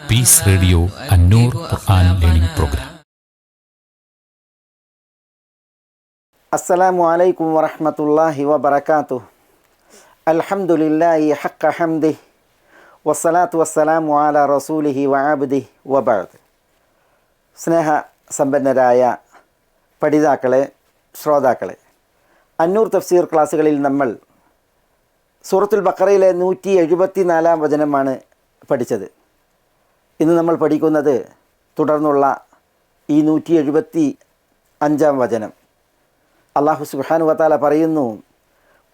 Piece radio അന്നൂർ ഖുർആൻ learning programme. അസ്സലാമു അലൈക്കും വറഹ്മത്തുള്ളാഹി വബറകാതുഹു. അൽഹംദുലില്ലാഹി ഹഖ്ക ഹംദിഹി വസ്സലാത്തു വസ്സലാമു അലാ റസൂലിഹി വഅബ്ദിഹി വബഅദ്. സ്നേഹ സമ്പന്നരായ പഠിതാക്കളെ, ശ്രോതാക്കളെ, അന്നൂർ തഫ്സീർ ക്ലാസ്സുകളിൽ നമ്മൾ സൂറത്തുൽ ബഖറയിലെ 174 വചനമാണ് പഠിച്ചത്. ഇന്ന് നമ്മൾ പഠിക്കുന്നത് തുടർന്നുള്ള ഈ 175 വചനം. അല്ലാഹു സുബ്ഹാനഹു വ തആല പറയുന്നു,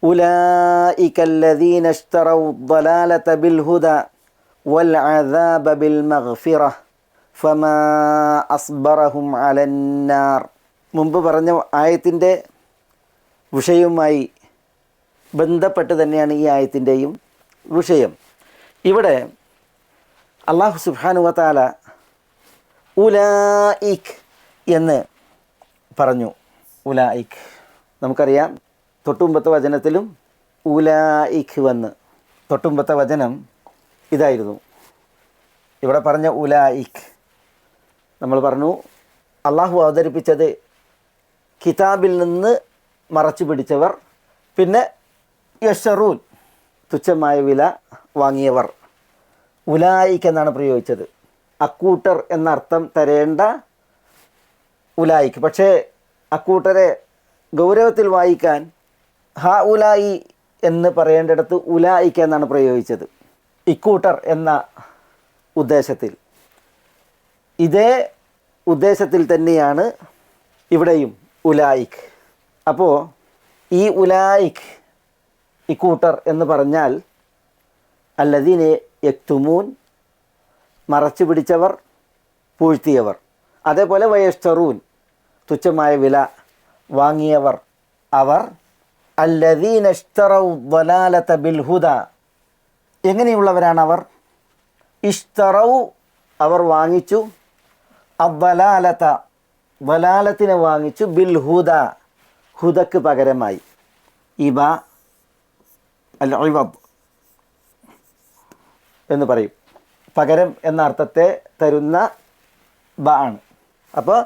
ഉലൈകല്ലദീന ഇശ്തറൗ ളലാലത ബിൽ ഹുദാ വൽ അദാബ ബിൽ മഗ്ഫിറ ഫമാ അസ്ബറഹും അലന്നാർ. മുമ്പ് പറഞ്ഞ ആയത്തിൻ്റെ വിഷയവുമായി ബന്ധപ്പെട്ട് തന്നെയാണ് ഈ ആയത്തിൻ്റെയും വിഷയം. ഇവിടെ അല്ലാഹു സുബ്ഹാനഹു വ തആല ഉലൈക് എന്ന് പറഞ്ഞു. ഉലൈക് നമുക്കറിയാം, തൊട്ടുമുമ്പത്തെ വചനത്തിലും ഉലൈക് വന്ന് തൊട്ടുമുമ്പത്തെ വചനം ഇതായിരുന്നു. ഇവിടെ പറഞ്ഞ ഉലൈക് നമ്മൾ പറഞ്ഞു, അള്ളാഹു അവതരിപ്പിച്ചത് കിതാബിൽ നിന്ന് മറച്ചു പിടിച്ചവർ, പിന്നെ യശ്റൂൻ തുച്ഛമായ വില വാങ്ങിയവർ. ഉലായിക്ക് എന്നാണ് പ്രയോഗിച്ചത്. അക്കൂട്ടർ എന്നർത്ഥം തരേണ്ട ഉലായിക്ക്, പക്ഷേ അക്കൂട്ടരെ ഗൗരവത്തിൽ വായിക്കാൻ ഹ ഉലായി എന്ന് പറയേണ്ടിടത്ത് ഉലായിക്ക് എന്നാണ് പ്രയോഗിച്ചത്, ഇക്കൂട്ടർ എന്ന ഉദ്ദേശത്തിൽ. ഇതേ ഉദ്ദേശത്തിൽ തന്നെയാണ് ഇവിടെയും ഉലായിക്ക്. അപ്പോൾ ഈ ഉലായിക്ക്, ഇക്കൂട്ടർ എന്ന് പറഞ്ഞാൽ അല്ലദീന യക്തുമൂൻ, മറച്ചു പിടിച്ചവർ, പൂഴ്ത്തിയവർ. അതേപോലെ വയശ്തറൂൻ, തുച്ഛമായ വില വാങ്ങിയവർ. അവർ അല്ലദീന ഇശ്തറൗ ളലാലത ബിൽ ഹുദാ, എങ്ങനെയുള്ളവരാണ് അവർ? ഇശ്തറൗ, അവർ വാങ്ങിച്ചു, അദ്ദലാലത, വലാലത്തിനെ വാങ്ങിച്ചു, ബിൽ ഹുദാ, ഹുദക്ക് പകരമായി. ഇബ അൽ ഇവദ് എന്ന് പറയും, പകരം എന്ന അർത്ഥത്തെ തരുന്ന ബ ആണ്. അപ്പോൾ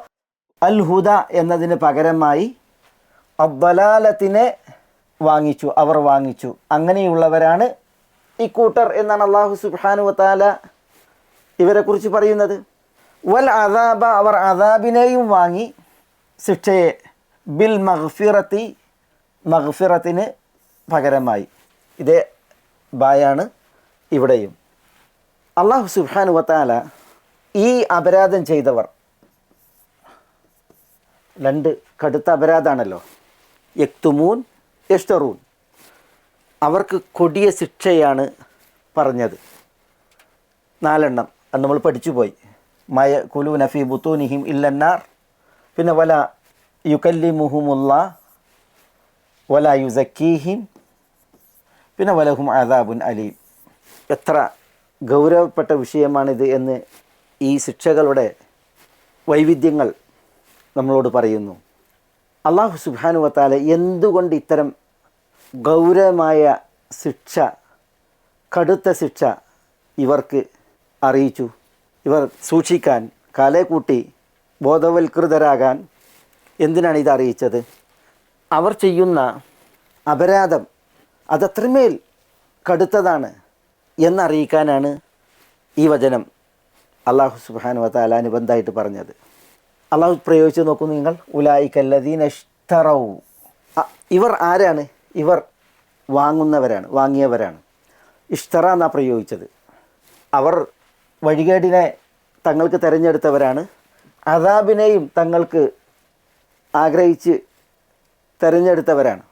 അൽ ഹുദ എന്നതിന് പകരമായി അദ്ദലാലത്തിനെ വാങ്ങിച്ചു, അവർ വാങ്ങിച്ചു. അങ്ങനെയുള്ളവരാണ് ഇക്കൂട്ടർ എന്നാണ് അല്ലാഹു സുബ്ഹാനഹു വ തആല ഇവരെക്കുറിച്ച് പറയുന്നത്. വൽ അദാബ, അവർ അദാബിനെയും വാങ്ങി, ശിക്ഷയെ, ബിൽ മഗ്ഫിറത്തി, മഗ്ഫിറത്തിന് പകരമായി. ഇതേ ബായാണ് ഇവിടെയും. അല്ലാഹു സുബ്ഹാനഹു വ തആല ഈ അപരാധം ചെയ്തവർ, രണ്ട് കടുത്ത അപരാധമാണല്ലോ, യക്തുമൂൻ, യശ്തറൂൻ, അവർക്ക് കൊടിയ ശിക്ഷയാണ് പറഞ്ഞത്. 4 അത് നമ്മൾ പഠിച്ചു പോയി. മയ കുലൂന ഫീ ബുത്തൂനിഹിം ഇല്ലന്നാർ, പിന്നെ വല യുകല്ലിമുഹുമുല്ലാ വല യുസക്കീഹിം, പിന്നെ വലഹും അദാബുൻ അലീം. എത്ര ഗൗരവപ്പെട്ട വിഷയമാണിത് എന്ന് ഈ ശിക്ഷകളുടെ വൈവിധ്യങ്ങൾ നമ്മളോട് പറയുന്നു. അല്ലാഹു സുബ്ഹാനഹു വ തആല എന്തുകൊണ്ട് ഇത്തരം ഗൗരവമായ ശിക്ഷ, കടുത്ത ശിക്ഷ ഇവർക്ക് അറിയിച്ചു? ഇവർ സൂക്ഷിക്കാൻ, കാലേ കൂട്ടി ബോധവൽകൃതരാകാൻ എന്തിനാണ് ഇത് അറിയിച്ചത്? അവർ ചെയ്യുന്ന അപരാധം അതത്രമേൽ കടുത്തതാണ് എന്നറിയിക്കാനാണ് ഈ വചനം അല്ലാഹു സുബ്ഹാനഹു വ തആല അനുബന്ധമായിട്ട് പറഞ്ഞത്. അല്ലാഹു പ്രയോഗിച്ച് നോക്കൂ നിങ്ങൾ, ഉലൈകല്ലദീന ഇശ്തറൗ, ഇവർ ആരാണ്? ഇവർ വാങ്ങുന്നവരാണ്, വാങ്ങിയവരാണ്. ഇഷ്തറ എന്നാണ് പ്രയോഗിച്ചത്. അവർ വഴികേടിനെ തങ്ങൾക്ക് തിരഞ്ഞെടുത്തവരാണ്, അദാബിനെയും തങ്ങൾക്ക് ആഗ്രഹിച്ച് തിരഞ്ഞെടുത്തവരാണ്.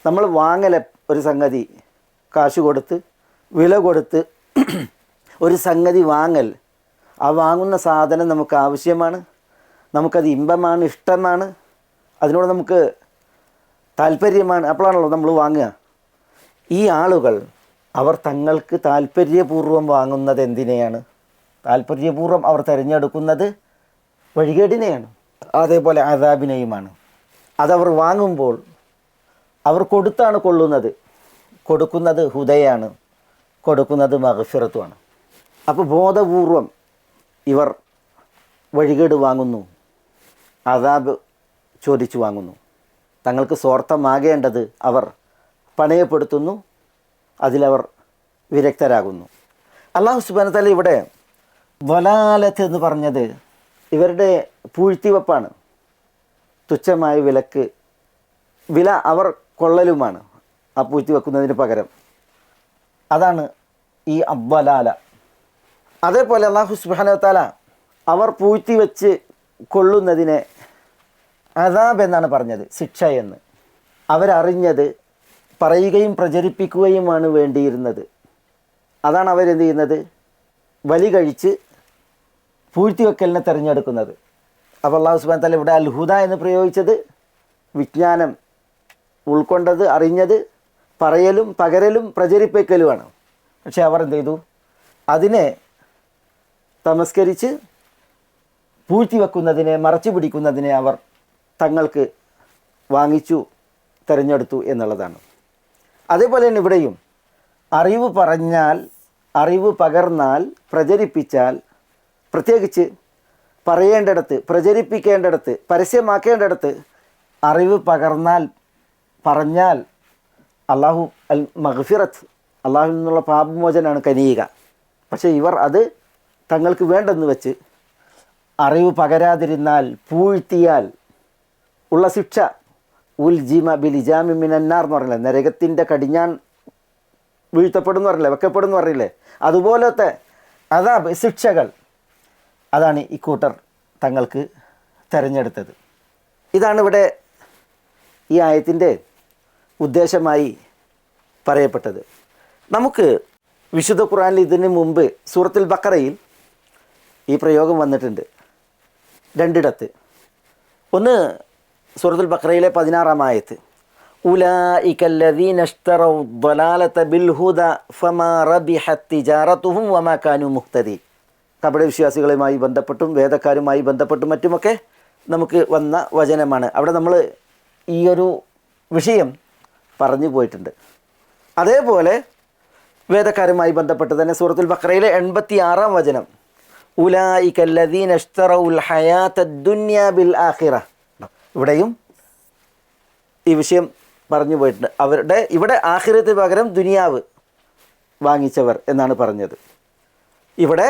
നമ്മൾ വാങ്ങൽ ഒരു സംഗതി കാശ് കൊടുത്ത്, വില കൊടുത്ത് ഒരു സംഗതി വാങ്ങൽ, ആ വാങ്ങുന്ന സാധനം നമുക്ക് ആവശ്യമാണ്, നമുക്കത് ഇമ്പമാണ്, ഇഷ്ടമാണ്, അതിനോട് നമുക്ക് താല്പര്യമാണ്, അപ്പോഴാണല്ലോ നമ്മൾ വാങ്ങുക. ഈ ആളുകൾ അവർ തങ്ങൾക്ക് താല്പര്യപൂർവ്വം വാങ്ങുന്നത് എന്തിനെയാണ്? താല്പര്യപൂർവ്വം അവർ തിരഞ്ഞെടുക്കുന്നത് വഴികേടിനെയാണ്, അതേപോലെ അദാബിനെയുമാണ്. അതവർ വാങ്ങുമ്പോൾ അവർ കൊടുത്താണ് കൊള്ളുന്നത്. കൊടുക്കുന്നത് ഹുദയാണ്, കൊടുക്കുന്നത് മഗ്ഫിറത്തുമാണ്. അപ്പോൾ ബോധപൂർവം ഇവർ വഴികേട് വാങ്ങുന്നു, അദാബ് ചോദിച്ചു വാങ്ങുന്നു. തങ്ങൾക്ക് സ്വാർത്ഥമാകേണ്ടത് അവർ പണയപ്പെടുത്തുന്നു, അതിലവർ വിരക്തരാകുന്നു. അല്ലാഹു സുബ്ഹാനഹു വ തആല ഇവിടെ വലാലത്ത് എന്ന് പറഞ്ഞത് ഇവരുടെ പൂഴ്ത്തിവെപ്പാണ്, തുച്ഛമായ വില അവർ കൊള്ളലുമാണ് ആ പൂഴ്ത്തിവെക്കുന്നതിന് പകരം. അതാണ് ഈ അബ്വലാല. അതേപോലെ അല്ലാഹു സുബ്ഹാനഹു വ തആല അവർ പൂഴ്ത്തിവെച്ച് കൊള്ളുന്നതിനെ അദാബ് എന്നാണ് പറഞ്ഞത്, ശിക്ഷ എന്ന്. അവരറിഞ്ഞത് പറയുകയും പ്രചരിപ്പിക്കുകയുമാണ് വേണ്ടിയിരുന്നത്. അതാണ് അവരെന്ത് ചെയ്യുന്നത്, വലി കഴിച്ച് പൂഴ്ത്തിവെക്കലിനെ തിരഞ്ഞെടുക്കുന്നത്. അപ്പോൾ അല്ലാഹു സുബ്ഹാനഹു വ തആല ഇവിടെ അൽ ഹുദ എന്ന് പ്രയോഗിച്ചത് വിജ്ഞാനം ഉൾക്കൊണ്ടത്, അറിഞ്ഞത് പറയലും പകരലും പ്രചരിപ്പിക്കലുമാണ്. പക്ഷേ അവർ എന്ത് ചെയ്തു, അതിനെ തമസ്കരിച്ച് പൂഴ്ത്തിവെക്കുന്നതിനെ മറച്ചു പിടിക്കുന്നതിനെ അവർ തങ്ങൾക്ക് വാങ്ങിച്ചു തിരഞ്ഞെടുത്തു എന്നുള്ളതാണ്. അതേപോലെ തന്നെ ഇവിടെയും അറിവ് പറഞ്ഞാൽ, അറിവ് പകർന്നാൽ, പ്രചരിപ്പിച്ചാൽ, പ്രത്യേകിച്ച് പറയേണ്ടിടത്ത്, പ്രചരിപ്പിക്കേണ്ടിടത്ത്, പരസ്യമാക്കേണ്ടിടത്ത് അറിവ് പറഞ്ഞാൽ അള്ളാഹു അൽ മഗ്ഫിറത്ത്, അള്ളാഹുവിൽ നിന്നുള്ള പാപമോചനാണ് കനിയുക. പക്ഷേ ഇവർ അത് തങ്ങൾക്ക് വേണ്ടെന്ന് വെച്ച് അറിവ് പകരാതിരുന്നാൽ, പൂഴ്ത്തിയാൽ ഉള്ള ശിക്ഷ ഉൽജിമ ബിലിജാമി മിനന്നാർ എന്ന് പറഞ്ഞില്ലേ, നരകത്തിൻ്റെ കടിഞ്ഞാൻ വീഴ്ത്തപ്പെടുന്നു പറഞ്ഞില്ലേ, വെക്കപ്പെടുന്നു പറഞ്ഞില്ലേ, അതുപോലത്തെ അദാബ് ശിക്ഷകൾ അതാണ് ഈ കൂട്ടർ തങ്ങൾക്ക് തിരഞ്ഞെടുത്തത്. ഇതാണ് ഇവിടെ ഈ ആയത്തിൻ്റെ ഉദ്ദേശമായി പറയപ്പെട്ടത്. നമുക്ക് വിശുദ്ധ ഖുർആനിൽ ഇതിന് മുമ്പ് സൂറത്തുൽ ബഖറയിൽ ഈ പ്രയോഗം വന്നിട്ടുണ്ട് രണ്ടിടത്ത്. ഒന്ന് സൂറത്തുൽ ബഖറയിലെ 16-ാം ആയത്ത്, ഉലൈകല്ലദീന ഇശ്തറൗ ളലാലത ബിൽ ഹുദ ഫമാ റബിഹത് തിജാറതുഹും വമാ കാനൂ മുഹ്തദീൻ. കപട വിശ്വാസികളുമായി ബന്ധപ്പെട്ടും വേദക്കാരുമായി ബന്ധപ്പെട്ടും മറ്റുമൊക്കെ നമുക്ക് വന്ന വചനമാണ്. അവിടെ നമ്മൾ ഈ ഒരു വിഷയം പറഞ്ഞു പോയിട്ടുണ്ട്. അതേപോലെ വേദക്കാരുമായി ബന്ധപ്പെട്ട് തന്നെ സൂറത്തുൽ ബഖറയിലെ 86-ാം വചനം, ഉലൈകല്ലദീന ഇശ്തറൗൽ ഹയാത്തദ് ദുനിയ ബിൽ ആഖിറ. ഇവിടെയും ഈ വിഷയം പറഞ്ഞു പോയിട്ടുണ്ട്. ഇവിടെ ആഖിറത്തിന് പകരം ദുനിയാവ് വാങ്ങിച്ചവർ എന്നാണ് പറഞ്ഞത്. ഇവിടെ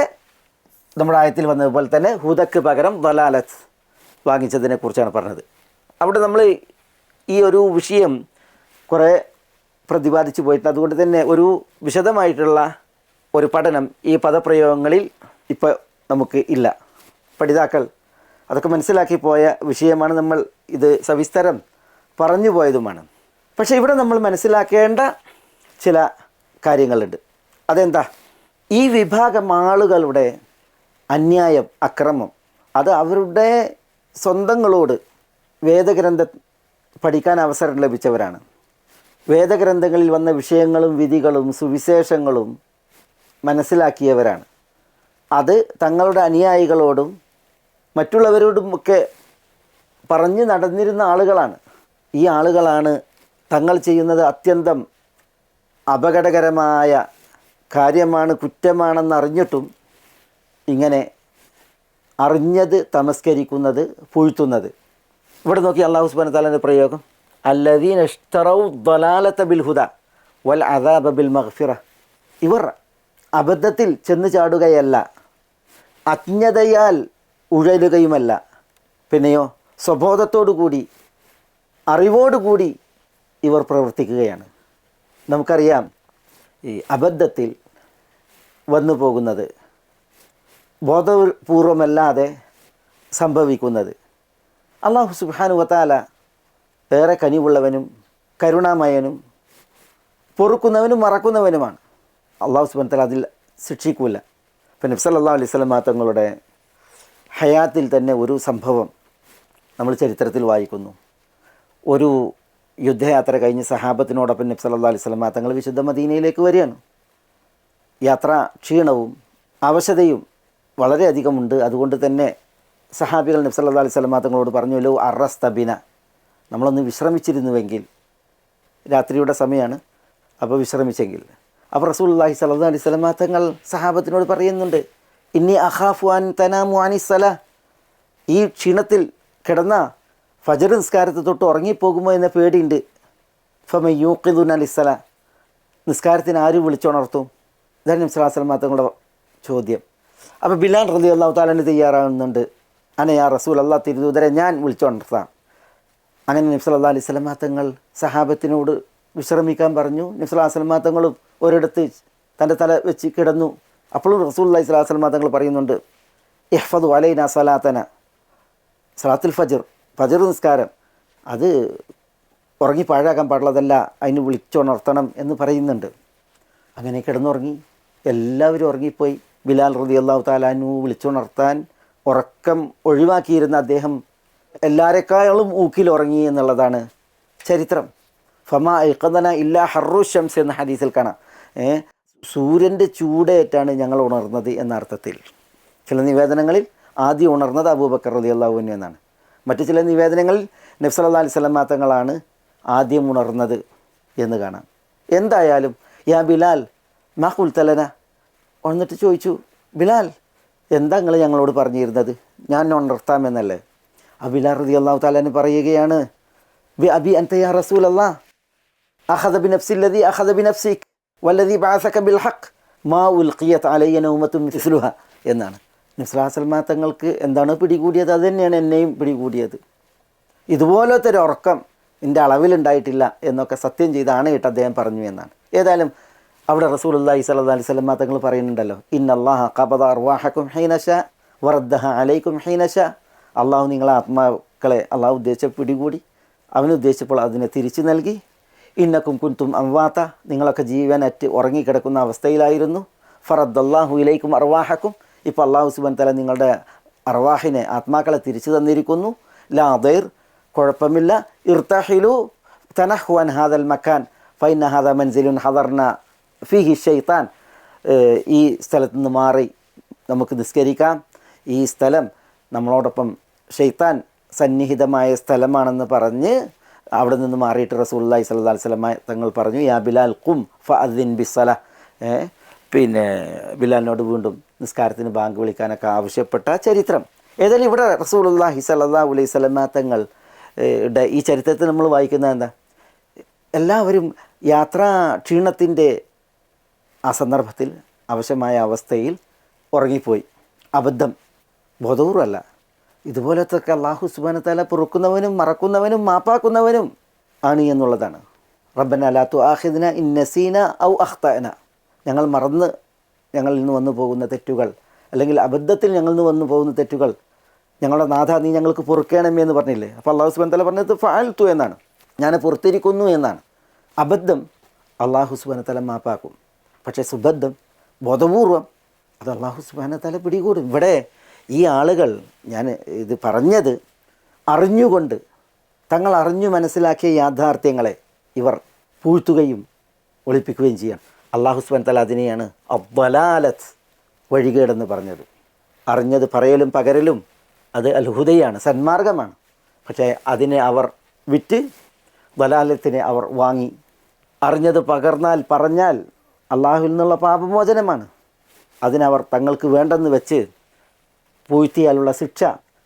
നമ്മുടെ ആയത്തിൽ വന്നതുപോലെ തന്നെ ഹുദക്ക് പകരം ദലാലത്ത് വാങ്ങിച്ചതിനെ കുറിച്ചാണ് പറഞ്ഞത്. അവിടെ നമ്മൾ ഈ ഒരു വിഷയം കുറേ പ്രതിപാദിച്ചു പോയിട്ടുണ്ട്. അതുകൊണ്ട് തന്നെ ഒരു വിശദമായിട്ടുള്ള ഒരു പഠനം ഈ പദപ്രയോഗങ്ങളിൽ ഇപ്പോൾ നമുക്ക് ഇല്ല. പഠിതാക്കൾ അതൊക്കെ മനസ്സിലാക്കി പോയ വിഷയമാണ്. നമ്മൾ ഇത് സവിസ്തരം പറഞ്ഞു പോയതുമാണ്. പക്ഷേ ഇവിടെ നമ്മൾ മനസ്സിലാക്കേണ്ട ചില കാര്യങ്ങളുണ്ട്. അതെന്താ? ഈ വിഭാഗം ആളുകളുടെ അന്യായം, അക്രമം, അത് അവരുടെ സ്വന്തങ്ങളോട് വേദഗ്രന്ഥം പഠിക്കാൻ അവസരം ലഭിച്ചവരാണ്. വേദഗ്രന്ഥങ്ങളിൽ വന്ന വിഷയങ്ങളും വിധികളും സുവിശേഷങ്ങളും മനസ്സിലാക്കിയവരാണ്. അത് തങ്ങളുടെ അനുയായികളോടും മറ്റുള്ളവരോടുമൊക്കെ പറഞ്ഞു നടന്നിരുന്ന ആളുകളാണ്. ഈ ആളുകളാണ് തങ്ങൾ ചെയ്യുന്നത് അത്യന്തം അപകടകരമായ കാര്യമാണ്, കുറ്റമാണെന്നറിഞ്ഞിട്ടും ഇങ്ങനെ അറിഞ്ഞത് തമസ്കരിക്കുന്നത്, പൂഴ്ത്തുന്നത്. ഇവിടെ നോക്കി അല്ലാഹു സുബ്ഹാനഹു വ തആലയുടെ പ്രയോഗം, അല്ലദീന ഇശ്തറൗ ളലാലത ബിൽ ഹുദ വൽ അദാബ ബിൽ മഗ്ഫിറ. ഇവർ അബദ്ധത്തിൽ ചെന്ന് ചാടുകയല്ല, അജ്ഞതയാൽ ഉഴലുകയുമല്ല, പിന്നെയോ സ്വബോധത്തോടുകൂടി അറിവോടുകൂടി ഇവർ പ്രവർത്തിക്കുകയാണ്. നമുക്കറിയാം ഈ അബദ്ധത്തിൽ വന്നു പോകുന്നത് ബോധപൂർവമല്ലാതെ സംഭവിക്കുന്നത്. അല്ലാഹു സുബ്ഹാനഹു വ തആല ഏറെ കനിവുള്ളവനും കരുണാമയനും പൊറുക്കുന്നവനും മറക്കുന്നവനുമാണ്. അല്ലാഹു സുബ്ഹാനഹു വ തആല അതിൽ ശിക്ഷിക്കില്ല. പിന്നെ നബി സല്ലല്ലാഹു അലൈഹി വസല്ലം തങ്ങളുടെ ഹയാത്തിൽ തന്നെ ഒരു സംഭവം നമ്മൾ ചരിത്രത്തിൽ വായിക്കുന്നു. ഒരു യുദ്ധയാത്ര കഴിഞ്ഞ് സഹാബത്തിനോടൊപ്പം നബി സല്ലല്ലാഹു അലൈഹി വസല്ലം തങ്ങൾ വിശുദ്ധ മദീനയിലേക്ക് വരികയാണ്. യാത്രാ ക്ഷീണവും അവശതയും വളരെയധികമുണ്ട്. അതുകൊണ്ട് തന്നെ സഹാബികൾ നബി സല്ലല്ലാഹു അലൈഹി വസല്ലം തങ്ങളോട് പറഞ്ഞു, ലോ അറസ്തബിന, നമ്മളൊന്ന് വിശ്രമിച്ചിരുന്നുവെങ്കിൽ, രാത്രിയുടെ സമയമാണ്, അപ്പോൾ വിശ്രമിച്ചെങ്കിൽ. അപ്പോൾ റസൂലുള്ളാഹി സ്വല്ലല്ലാഹു അലൈഹി വസല്ലം തങ്ങൾ സഹാബത്തിനോട് പറയുന്നുണ്ട്, ഇന്നി അഖാഫു അൻ തനാമു അനിസ്സല, ഈ ക്ഷീണത്തിൽ കിടന്ന ഫജർ നിസ്കാരത്തെ തൊട്ട് ഉറങ്ങിപ്പോകുമോ എന്ന പേടിയുണ്ട്. ഫമയൂഖിദുന ലിസ്സല, നിസ്കാരത്തിന് ആര് വിളിച്ചുണർത്തും? ഇതാണ് നബി സല്ലല്ലാഹു അലൈഹി വസല്ലം തങ്ങളുടെ ചോദ്യം. അപ്പോൾ ബിലാൽ റളിയല്ലാഹു തആല തയ്യാറാകുന്നുണ്ട്, യാ റസൂൽ അല്ലാഹ്, തിരുദൂതരെ ഞാൻ വിളിച്ചുണർത്താം. അങ്ങനെ നബി സല്ലല്ലാഹു അലൈഹി വസല്ലം തങ്ങൾ സഹാബത്തിനോട് വിശ്രമിക്കാൻ പറഞ്ഞു. നബി സല്ലല്ലാഹു അലൈഹി വസല്ലം തങ്ങളും ഒരിടത്ത് തൻ്റെ തല വെച്ച് കിടന്നു. അപ്പോഴും റസൂലുള്ളാഹി സ്വല്ലല്ലാഹു അലൈഹി വസല്ലം തങ്ങൾ പറയുന്നുണ്ട്, ഇഹ്ഫദു അലൈനാ സലാത്തന, സലാത്തുൽ ഫജർ നിസ്കാരം അത് ഉറങ്ങി പാഴാക്കാൻ പാടുള്ളതല്ല, അതിന് വിളിച്ചുണർത്തണം എന്ന് പറയുന്നുണ്ട്. അങ്ങനെ കിടന്നുറങ്ങി, എല്ലാവരും ഉറങ്ങിപ്പോയി. ബിലാൽ റളിയല്ലാഹു തആല അൻഹു വിളിച്ചുണർത്താൻ ഉറക്കം ഒഴിവാക്കിയിരുന്ന അദ്ദേഹം എല്ലാവരെക്കാളും ഊക്കിലുറങ്ങി എന്നുള്ളതാണ് ചരിത്രം. ഫമാ ഐഖദന ഇല്ലാ ഹർറു ഷംസ് എന്ന ഹദീസിൽ കാണാം, സൂര്യൻ്റെ ചൂടേറ്റാണ് ഞങ്ങൾ ഉണർന്നത് എന്ന അർത്ഥത്തിൽ. ചില നിവേദനങ്ങളിൽ ആദ്യം ഉണർന്നത് അബൂബക്കർ റളിയല്ലാഹു അൻഹു എന്നാണ്. മറ്റു ചില നിവേദനങ്ങളിൽ നബി സല്ലല്ലാഹു അലൈഹി വസല്ലം തങ്ങളാണ് ആദ്യം ഉണർന്നത് എന്ന് കാണാം. എന്തായാലും യാ ബിലാൽ മാ ഖുൽത ലനാ, എന്നിട്ട് ചോദിച്ചു, ബിലാൽ എന്താ നിങ്ങൾ ഞങ്ങളോട് പറഞ്ഞിരുന്നത്? ഞാൻ ഉണർത്താമെന്നല്ലേ? ബിലാൽ റളിയല്ലാഹു തആല പറയുകയാണ്, ബി അബി അൻത യാ റസൂലല്ലാഹ്, അഖദ ബിനഫ്സില്ലദി അഖദ ബിനഫ്സിക് വല്ലദി ബഅസക ബിൽ ഹഖ് മാ ഉൽഖിയത് അലയ്യ നൗമത്തുൻ മിസ്ലുഹ എന്നാണ്. നബി സല്ലല്ലാഹു അലൈഹി വസല്ലം തങ്ങൾക്ക് എന്താണ് പിടികൂടിയത്, അത് തന്നെയാണ് എന്നെയും പിടികൂടിയത്. ഇതുപോലത്തെ ഒരു ഉറക്കം എൻ്റെ അളവിലുണ്ടായിട്ടില്ല എന്നൊക്കെ സത്യം ചെയ്താണ് കേട്ട് അദ്ദേഹം പറഞ്ഞു എന്നാണ്. ഏതായാലും അവിടെ റസൂലുള്ളാഹി സ്വല്ലല്ലാഹു അലൈഹി വസല്ലം തങ്ങൾ പറയുന്നുണ്ടല്ലോ, ഇന്നല്ലാഹ ഖബദ അർവാഹക്കും ഹീന ശാ വറദ്ദഹ അലൈക്കും ഹീന ശാ, അള്ളാഹു നിങ്ങളെ ആത്മാക്കളെ അള്ളാഹു ഉദ്ദേശിച്ച പിടികൂടി, അവനുദ്ദേശിച്ചപ്പോൾ അതിനെ തിരിച്ചു നൽകി. ഇന്നക്കും കുൻതും അംവാത, നിങ്ങളൊക്കെ ജീവനറ്റ് ഉറങ്ങിക്കിടക്കുന്ന അവസ്ഥയിലായിരുന്നു. ഫറദ്ദല്ലാഹു ഇലൈക്കും അർവാഹക്കും, ഇപ്പോൾ അള്ളാഹു സുബ്ഹാനഹു വ തആല നിങ്ങളുടെ അർവാഹിനെ ആത്മാക്കളെ തിരിച്ചു തന്നിരിക്കുന്നു. ലാ ദൈർ, കുഴപ്പമില്ല. ഇർതഹിലു തനഹു അൻ ഹാദൽ മക്കാൻ ഫൈന ഹാദ മൻസിലുൻ ഹദർന ഫീഹി ഷൈത്താൻ, ഈ സ്ഥലത്ത് നിന്ന് മാറി നമുക്ക് നിസ്കരിക്കാം, ഈ സ്ഥലം നമ്മളോടൊപ്പം ഷെയ്ത്താൻ സന്നിഹിതമായ സ്ഥലമാണെന്ന് പറഞ്ഞ് അവിടെ നിന്ന് മാറിയിട്ട് റസൂലുള്ളാഹി സ്വല്ലല്ലാഹു അലൈഹി വസല്ലം തങ്ങൾ പറഞ്ഞു, യാ ബിലാൽ ഖും ഫഅദ്ദിൻ ബിസ്സല, പിന്നെ ബിലാലിനോട് വീണ്ടും നിസ്കാരത്തിന് ബാങ്ക് വിളിക്കാനൊക്കെ ആവശ്യപ്പെട്ട ചരിത്രം. ഏതായാലും ഇവിടെ റസൂലുള്ളാഹി സ്വല്ലല്ലാഹു അലൈഹി വസല്ലം തങ്ങൾ ഈ ചരിത്രത്തിൽ നമ്മൾ വായിക്കുന്നത് എന്താ, എല്ലാവരും യാത്രാ ക്ഷീണത്തിൻ്റെ ആ സന്ദർഭത്തിൽ ആവശ്യമായ അവസ്ഥയിൽ ഉറങ്ങിപ്പോയി. അബദ്ധം, ബോധപൂർവമല്ല. ഇതുപോലത്തെ അല്ലാഹു സുബ്ഹാനഹു വ തആല പൊറുക്കുന്നവനും മറക്കുന്നവനും മാപ്പാക്കുന്നവനും ആണ് എന്നുള്ളതാണ്. റബ്ബന ലാ തുആഖിദ്ന ഇൻ നസീന ഔ അഖ്തഅന, ഞങ്ങൾ മറന്ന് ഞങ്ങളിൽ നിന്ന് വന്നു പോകുന്ന തെറ്റുകൾ, അല്ലെങ്കിൽ അബദ്ധത്തിൽ ഞങ്ങളിൽ നിന്ന് വന്നു പോകുന്ന തെറ്റുകൾ ഞങ്ങളുടെ നാഥ നീ ഞങ്ങൾക്ക് പൊറുക്കണമേ എന്ന് പറഞ്ഞില്ലേ. അപ്പോൾ അല്ലാഹു സുബ്ഹാനഹു വ തആല പറഞ്ഞത് ഫഅൽതു എന്നാണ്, ഞാൻ പുറത്തിരിക്കുന്നു എന്നാണ്. അബദ്ധം അല്ലാഹു സുബ്ഹാനഹു വ തആല മാപ്പാക്കും, പക്ഷേ സുബദ്ധം, ബോധപൂർവം, അത് അല്ലാഹു സുബ്ഹാനഹു വ തആല പിടികൂടും. ഇവിടെ ഈ ആളുകൾ, ഞാൻ ഇത് പറഞ്ഞത് അറിഞ്ഞുകൊണ്ട്, തങ്ങൾ അറിഞ്ഞു മനസ്സിലാക്കിയ യാഥാർത്ഥ്യങ്ങളെ ഇവർ പൂഴ്ത്തുകയും ഒളിപ്പിക്കുകയും ചെയ്യണം. അല്ലാഹു സുബ്ഹാനഹു വ തആല അതിനെയാണ് അദ്ദലാലത്ത്, വഴികേടെന്ന് പറഞ്ഞത്. അറിഞ്ഞത് പറയലും പകരലും അത് അൽഹുദയാണ്, സന്മാർഗമാണ്. പക്ഷേ അതിനെ അവർ വിറ്റ് ദലാലത്തിനെ അവർ വാങ്ങി. അറിഞ്ഞത് പറഞ്ഞാൽ അള്ളാഹുവിൽ നിന്നുള്ള പാപമോചനമാണ്. അതിനവർ തങ്ങൾക്ക് വേണ്ടെന്ന് വെച്ച് പൂഴ്ത്തിയാലുള്ള ശിക്ഷ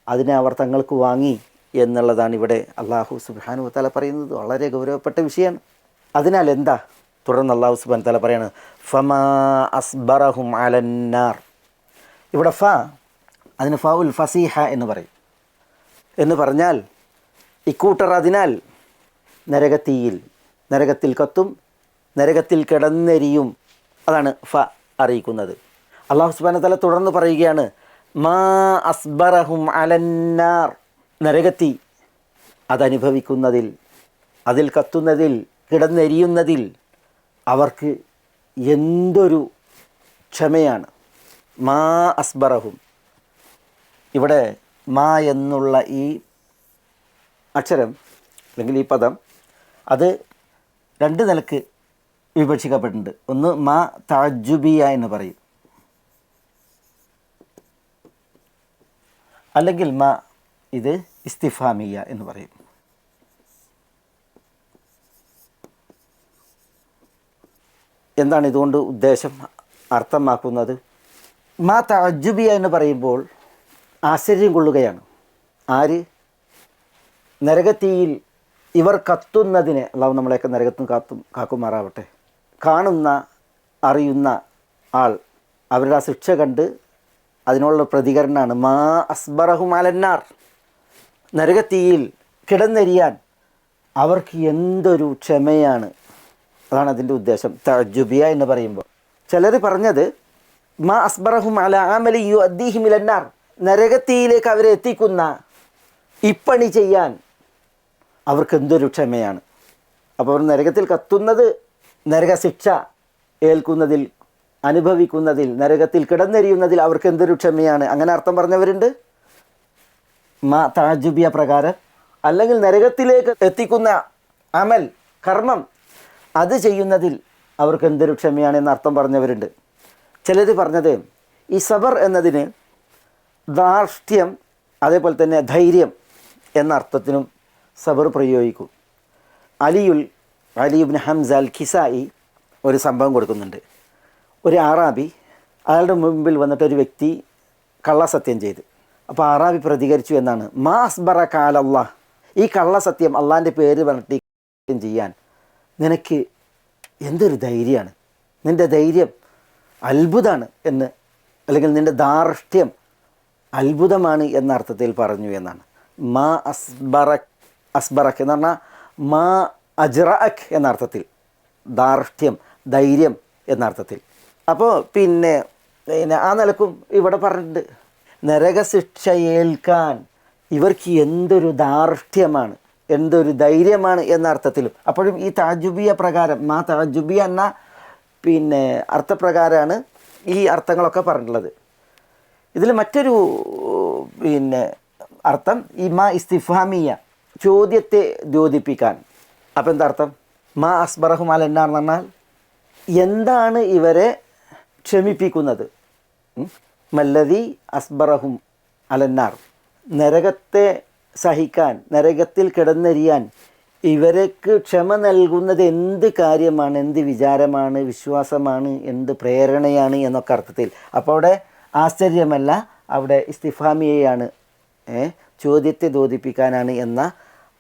അതിനെ അവർ തങ്ങൾക്ക് വാങ്ങി എന്നുള്ളതാണ് ഇവിടെ അള്ളാഹു സുബ്ഹാനഹു വ തആല പറയുന്നത്. വളരെ ഗൗരവപ്പെട്ട വിഷയമാണ്. അതിനാൽ എന്താ തുടർന്ന് അള്ളാഹു സുബ്ഹാനഹു വ തആല പറയാണ്, ഫമാ അസ്ബറഹും അലന്നാർ. ഇവിടെ അതിന് ഫൗൽ ഫസീഹ എന്ന് പറയും. എന്ന് പറഞ്ഞാൽ ഇക്കൂട്ടർ അതിനാൽ നരകത്തിൽ കത്തും, നരകത്തിൽ കിടന്നെരിയും. അതാണ് അറിയിക്കുന്നത്. അല്ലാഹു സുബ്ഹാനഹു വ തആല തുടർന്ന് പറയുകയാണ്, മാ അസ്ബറഹും അലന്നാർ, നരകത്തി അതനുഭവിക്കുന്നതിൽ, അതിൽ കത്തുന്നതിൽ, കിടന്നെരിയുന്നതിൽ അവർക്ക് എന്തൊരു ക്ഷമയാണ്. മാ അസ്ബറഹും, ഇവിടെ മാ എന്നുള്ള ഈ അക്ഷരം അല്ലെങ്കിൽ ഈ പദം അത് രണ്ട് നിലക്ക് വിഭജിക്കപ്പെട്ടിട്ടുണ്ട്. ഒന്ന് മാ തഅജ്ജുബിയ എന്ന് പറയും, അല്ലെങ്കിൽ മാ ഇത് ഇസ്തിഫാമിയ എന്ന് പറയും. എന്താണ് ഇതുകൊണ്ട് ഉദ്ദേശം അർത്ഥമാക്കുന്നത്? മാ തഅജ്ജുബിയ എന്ന് പറയുമ്പോൾ ആശ്ചര്യം കൊള്ളുകയാണ്. ആര്? നരകത്തീയിൽ ഇവർ കത്തുന്നതിനെ, അള്ളാഹു നമ്മളെയൊക്കെ നരകത്തും കാക്കുമാറാവട്ടെ, കാണുന്ന അറിയുന്ന ആൾ അവരുടെ ആ ശിക്ഷ കണ്ട് അതിനുള്ള പ്രതികരണമാണ് മാ അസ്ബറഹും അലന്നാർ. നരകത്തീയിൽ കിടന്നെരിയാൻ അവർക്ക് എന്തൊരു ക്ഷമയാണ്. അതാണ് അതിൻ്റെ ഉദ്ദേശം തഅജ്ജുബിയ എന്ന് പറയുമ്പോൾ. ചിലർ പറഞ്ഞത് മാ അസ്ബറഹും അല ആമലി യുഅദ്ദീഹിം ഇലന്നാർ, നരകത്തീയിലേക്ക് അവരെ എത്തിക്കുന്ന ഇപ്പണി ചെയ്യാൻ അവർക്ക് എന്തൊരു ക്ഷമയാണ്. അപ്പോൾ അവർ നരകത്തിൽ കത്തുന്നത് നരകശിക്ഷ ഏൽക്കുന്നതിൽ, അനുഭവിക്കുന്നതിൽ, നരകത്തിൽ കിടന്നെരിയുന്നതിൽ അവർക്ക് എന്തൊരു ക്ഷമയാണ്. അങ്ങനെ അർത്ഥം പറഞ്ഞവരുണ്ട് മാ തഅജ്ജുബിയ പ്രകാരം. അല്ലെങ്കിൽ നരകത്തിലേക്ക് എത്തിക്കുന്ന അമൽ, കർമ്മം, അത് ചെയ്യുന്നതിൽ അവർക്ക് എന്തൊരു ക്ഷമയാണ് എന്ന അർത്ഥം പറഞ്ഞവരുണ്ട്. ചിലർ പറഞ്ഞത് ഈ സബർ എന്നതിന് ധാർഷ്ട്യം, അതേപോലെ തന്നെ ധൈര്യം എന്ന അർത്ഥത്തിനും സബർ പ്രയോഗിക്കും. അലി ഇബ്നു ഹംസ അൽ ഖിസായി ഒരു സംഭവം കൊടുക്കുന്നുണ്ട്. ഒരു ആറാബി അയാളുടെ മുമ്പിൽ വന്നിട്ട് ഒരു വ്യക്തി കള്ളസത്യം ചെയ്ത്. അപ്പോൾ ആറാബി പ്രതികരിച്ചു എന്നാണ്, മാ അസ്ബറ കാലല്ലാഹ്, ഈ കള്ളസത്യം അള്ളാഹിൻ്റെ പേര് പറഞ്ഞിട്ട് ചെയ്യാൻ നിനക്ക് എന്തൊരു ധൈര്യമാണ്, നിൻ്റെ ധൈര്യം അത്ഭുതമാണ് എന്ന്, അല്ലെങ്കിൽ നിൻ്റെ ധാർഷ്ട്യം അത്ഭുതമാണ് എന്ന അർത്ഥത്തിൽ പറഞ്ഞു എന്നാണ്. മാ അസ്ബറക് എന്ന് പറഞ്ഞാൽ മാ അജ്റഅക് എന്ന അർത്ഥത്തിൽ, ധാർഷ്ട്യം, ധൈര്യം എന്ന അർത്ഥത്തിൽ. അപ്പോൾ പിന്നെ ആ നിലക്കും ഇവിടെ പറഞ്ഞിട്ടുണ്ട് നരകശിക്ഷ ഏൽക്കാൻ ഇവർക്ക് എന്തൊരു ധാർഷ്ട്യമാണ്, എന്തൊരു ധൈര്യമാണ് എന്ന അർത്ഥത്തിലും. അപ്പോഴും ഈ തഅജ്ജുബിയ പ്രകാരം, മാ തഅജ്ജുബിയ എന്ന പിന്നെ അർത്ഥപ്രകാരമാണ് ഈ അർത്ഥങ്ങളൊക്കെ പറഞ്ഞിട്ടുള്ളത്. ഇതിൽ മറ്റൊരു പിന്നെ അർത്ഥം ഈ മാ ഇസ്തിഫാമിയ, ചോദ്യത്തെ ദ്യോതിപ്പിക്കാൻ. അപ്പം എന്താ അർത്ഥം? മാ അസ്ബറഹും അലന്നാർ എന്ന് പറഞ്ഞാൽ എന്താണ് ഇവരെ ക്ഷമിപ്പിക്കുന്നത്? മല്ലദി അസ്ബറഹും അലന്നാർ, നരകത്തെ സഹിക്കാൻ, നരകത്തിൽ കിടന്നെരിയാൻ ഇവർക്ക് ക്ഷമ നൽകുന്നത് എന്ത് കാര്യമാണ്, എന്ത് വിചാരമാണ്, വിശ്വാസമാണ്, എന്ത് പ്രേരണയാണ് എന്നൊക്കെ അർത്ഥത്തിൽ. അപ്പോൾ അവിടെ ആശ്ചര്യമല്ല, അവിടെ ഇസ്തിഫാമിയയാണ്, ചോദ്യത്തെ ദ്യോതിപ്പിക്കാനാണ് എന്ന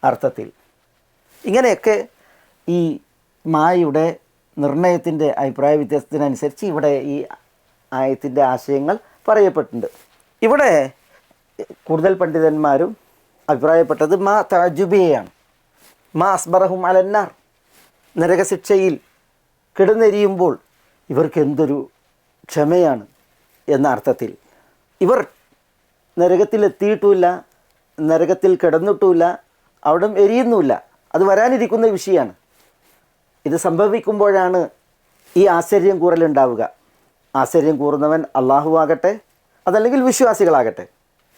അർത്ഥത്തിൽ. ഇങ്ങനെയൊക്കെ ഈ മായുടെ നിർണയത്തിൻ്റെ അഭിപ്രായ വ്യത്യാസത്തിനനുസരിച്ച് ഇവിടെ ഈ ആയത്തിൻ്റെ ആശയങ്ങൾ പറയപ്പെട്ടിട്ടുണ്ട്. ഇവിടെ കൂടുതൽ പണ്ഡിതന്മാരും അഭിപ്രായപ്പെട്ടത് മാ തഅജ്ജുബിയയാണ്. മാ അസ്ബറഹും അലന്നാർ, നരകശിക്ഷയിൽ കിടന്നെരിയുമ്പോൾ ഇവർക്ക് എന്തൊരു ക്ഷമയാണ് എന്ന അർത്ഥത്തിൽ. ഇവർ നരകത്തിലെത്തിയിട്ടുമില്ല, നരകത്തിൽ കിടന്നിട്ടുമില്ല, അവിടെ എരിയുന്നുമില്ല, അത് വരാനിരിക്കുന്ന വിഷയമാണ്. ഇത് സംഭവിക്കുമ്പോഴാണ് ഈ ആശ്ചര്യം കൂറലുണ്ടാവുക. ആശ്ചര്യം കൂറുന്നവൻ അള്ളാഹു ആകട്ടെ, അതല്ലെങ്കിൽ വിശ്വാസികളാകട്ടെ,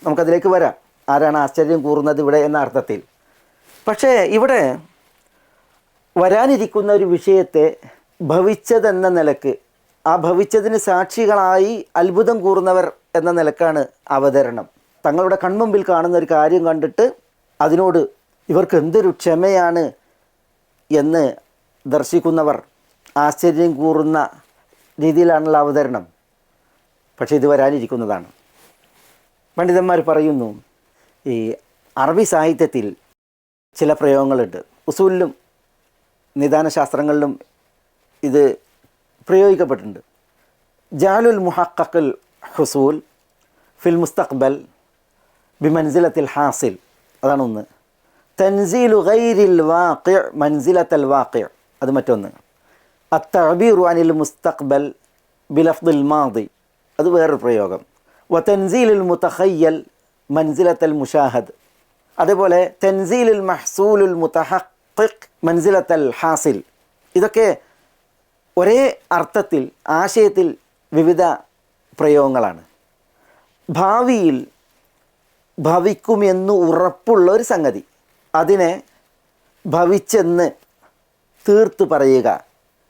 നമുക്കതിലേക്ക് വരാം. ആരാണ് ആശ്ചര്യം കൂറുന്നത് ഇവിടെ എന്ന അർത്ഥത്തിൽ. പക്ഷേ ഇവിടെ വരാനിരിക്കുന്ന ഒരു വിഷയത്തെ ഭവിച്ചതെന്ന നിലക്ക്, ആ ഭവിച്ചതിന് സാക്ഷികളായി അത്ഭുതം കൂറുന്നവർ എന്ന നിലക്കാണ് അവതരണം. തങ്ങളുടെ കൺമുമ്പിൽ കാണുന്ന ഒരു കാര്യം കണ്ടിട്ട് അതിനോട് ഇവർക്ക് എന്തൊരു ക്ഷമയാണ് എന്ന് ദർശിക്കുന്നവർ, ആശ്ചര്യം കൂറുന്ന രീതിയിലാണുള്ള അവതരണം. പക്ഷേ ഇത് വരാനിരിക്കുന്നതാണ്. പണ്ഡിതന്മാർ പറയുന്നു, ഈ അറബി സാഹിത്യത്തിൽ ചില പ്രയോഗങ്ങളുണ്ട്. ഉസൂലിലും നിദാനശാസ്ത്രങ്ങളിലും ഇത് പ്രയോഗിക്കപ്പെട്ടിട്ടുണ്ട്. ജഅലുൽ മുഹഖഖുൽ ഹുസൂൽ ഫിൽ മുസ്തഖ്ബൽ ബിമൻസിലത്തിൽ ഹാസിൽ, അതാണ് ഒന്ന്. തൻസീലു ഗൈരിൽ വാഖി മൻസിലത്തൽ വാഖി, അത് മറ്റൊന്ന്. അത്തഅബീറു അനിൽ മുസ്തഖ്ബൽ ബിലഫ്ദിൽ മാദി, അത് വേറൊരു പ്രയോഗം. വതൻസീലുൽ മുതഖയ്യൽ മൻസിലത്തൽ മുഷാഹദ്, അതേപോലെ തൻസീലുൽ മഹ്സൂലുൽ മുതഹഖിഖ് മൻസിലത്തൽ ഹാസിൽ. ഇതൊക്കെ ഒരേ അർത്ഥത്തിൽ, ആശയത്തിൽ വിവിധ പ്രയോഗങ്ങളാണ്. ഭാവിയിൽ ഭവിക്കുമെന്ന് ഉറപ്പുള്ള ഒരു സംഗതി, അതിനെ ഭവിച്ചെന്ന് തീർത്തു പറയുക,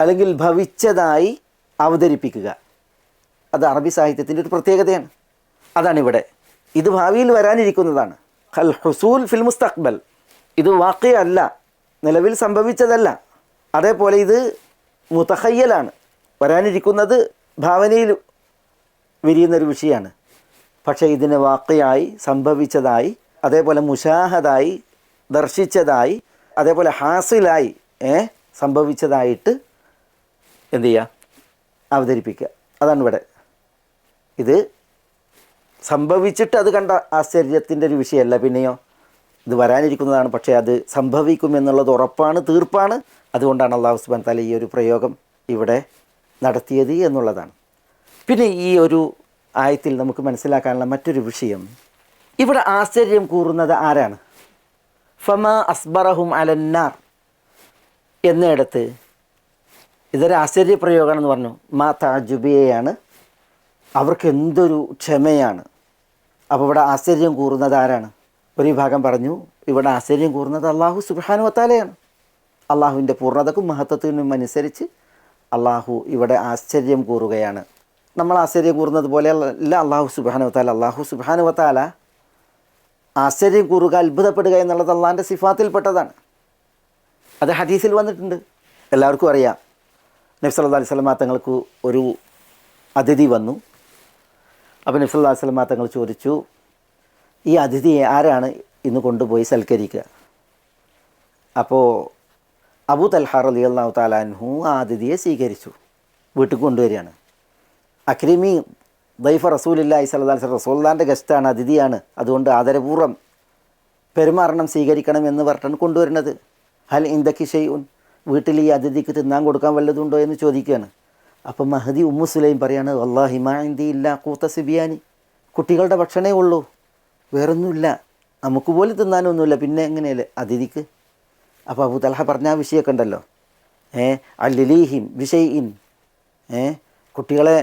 അല്ലെങ്കിൽ ഭവിച്ചതായി അവതരിപ്പിക്കുക, അത് അറബി സാഹിത്യത്തിൻ്റെ ഒരു പ്രത്യേകതയാണ്. അതാണിവിടെ. ഇത് ഭാവിയിൽ വരാനിരിക്കുന്നതാണ്. ഖൽ ഹുസൂൽ ഫിൽ മുസ്തഖ്ബൽ, ഇത് വാഖിഅല്ല, നിലവിൽ സംഭവിച്ചതല്ല. അതേപോലെ ഇത് മുതഖയ്യലാണ്, വരാനിരിക്കുന്നത് ഭാവനയിൽ വിരിയുന്നൊരു വിഷയമാണ്. പക്ഷേ ഇതിന് വാക്കയായി സംഭവിച്ചതായി, അതേപോലെ മുഷാഹദായി ദർശിച്ചതായി, അതേപോലെ ഹാസിലായി സംഭവിച്ചതായിട്ട് എന്തു ചെയ്യുക, അവതരിപ്പിക്കുക. അതാണ് ഇവിടെ. ഇത് സംഭവിച്ചിട്ട് അത് കണ്ട ആശ്ചര്യത്തിൻ്റെ ഒരു വിഷയമല്ല. പിന്നെയോ ഇത് വരാനിരിക്കുന്നതാണ്, പക്ഷേ അത് സംഭവിക്കുമെന്നുള്ളത് ഉറപ്പാണ്, തീർപ്പാണ്. അതുകൊണ്ടാണ് അല്ലാഹു സുബ്ഹാനഹു വ തആല ഈ ഒരു പ്രയോഗം ഇവിടെ നടത്തിയത് എന്നുള്ളതാണ്. പിന്നെ ഈ ഒരു ആയത്തിൽ നമുക്ക് മനസ്സിലാക്കാനുള്ള മറ്റൊരു വിഷയം, ഇവിടെ ആശ്ചര്യം കൂറുന്നത് ആരാണ്? ഫമാ അസ്ബറഹും അലന്നാർ എന്നിടത്ത് ഇതൊരു ആശ്ചര്യപ്രയോഗമാണെന്ന് പറഞ്ഞു. മാ തഅജുബിയയാണ്, അവർക്ക് എന്തൊരു ക്ഷമയാണ്. അപ്പോൾ ഇവിടെ ആശ്ചര്യം കൂറുന്നത് ആരാണ്? ഒരു വിഭാഗം പറഞ്ഞു ഇവിടെ ആശ്ചര്യം കൂറുന്നത് അല്ലാഹു സുബ്ഹാനഹു വ തആലയാണ്. അള്ളാഹുവിൻ്റെ പൂർണ്ണതക്കും മഹത്വത്തിനും അനുസരിച്ച് അള്ളാഹു ഇവിടെ ആശ്ചര്യം കൂറുകയാണ്. നമ്മൾ ആശ്ചര്യം കൂറുന്നത് പോലെയല്ല അല്ലാഹു സുബ്ഹാനഹു വ തആല. അല്ലാഹു സുബ്ഹാനഹു വ തആല ആശ്ചര്യം കൂറുക, അത്ഭുതപ്പെടുക എന്നുള്ളത് അള്ളാഹിൻ്റെ സിഫാത്തിൽപ്പെട്ടതാണ്. അത് ഹദീസിൽ വന്നിട്ടുണ്ട്, എല്ലാവർക്കും അറിയാം. നബി സല്ലല്ലാഹു അലൈഹി വസല്ലം തങ്ങൾക്ക് ഒരു അതിഥി വന്നു. അപ്പോൾ നബി സല്ലല്ലാഹു അലൈഹി വസല്ലം തങ്ങൾ ചോദിച്ചു, ഈ അതിഥിയെ ആരാണ് ഇന്ന് കൊണ്ടുപോയി സൽക്കരിക്കുക? അപ്പോൾ അബൂ തൽഹ റളിയല്ലാഹു തആല അൻഹു ആ അതിഥിയെ സ്വീകരിച്ചു, വീട്ടിൽ കൊണ്ടുവരികയാണ്. അക്രിമി ദൈഫ റസൂലുള്ളാഹി സ്വല്ലല്ലാഹു അലൈഹി വസല്ലം, റസൂലുള്ളാഹിൻ്റെ ഗസ്റ്റാണ്, അതിഥിയാണ്, അതുകൊണ്ട് ആദരപൂർവ്വം പെരുമാറണം, സ്വീകരിക്കണം എന്ന് പറഞ്ഞാണ് കൊണ്ടുവരുന്നത്. ഹൽ ഇൻദക്കി ഷൈഉൻ, വീട്ടിൽ ഈ അതിഥിക്ക് തിന്നാൻ കൊടുക്കാൻ വല്ലതുണ്ടോ എന്ന് ചോദിക്കുകയാണ്. അപ്പം മഹദി ഉമ്മു സുലൈം പറയാണ്, വല്ലാഹി മാ ഇൻദി ഇല്ലാ ഖൂത സിബിയാനി, കുട്ടികളുടെ ഭക്ഷണമേ ഉള്ളൂ, വേറൊന്നുമില്ല, നമുക്ക് പോലും തിന്നാനൊന്നുമില്ല, പിന്നെ എങ്ങനെയല്ലേ അതിഥിക്ക്? അപ്പോൾ അബൂ തൽഹ പറഞ്ഞ ആ വിഷയമൊക്കെ ഉണ്ടല്ലോ, അല്ലിലീഹിം ബിഷൈഇൻ, കുട്ടികളെ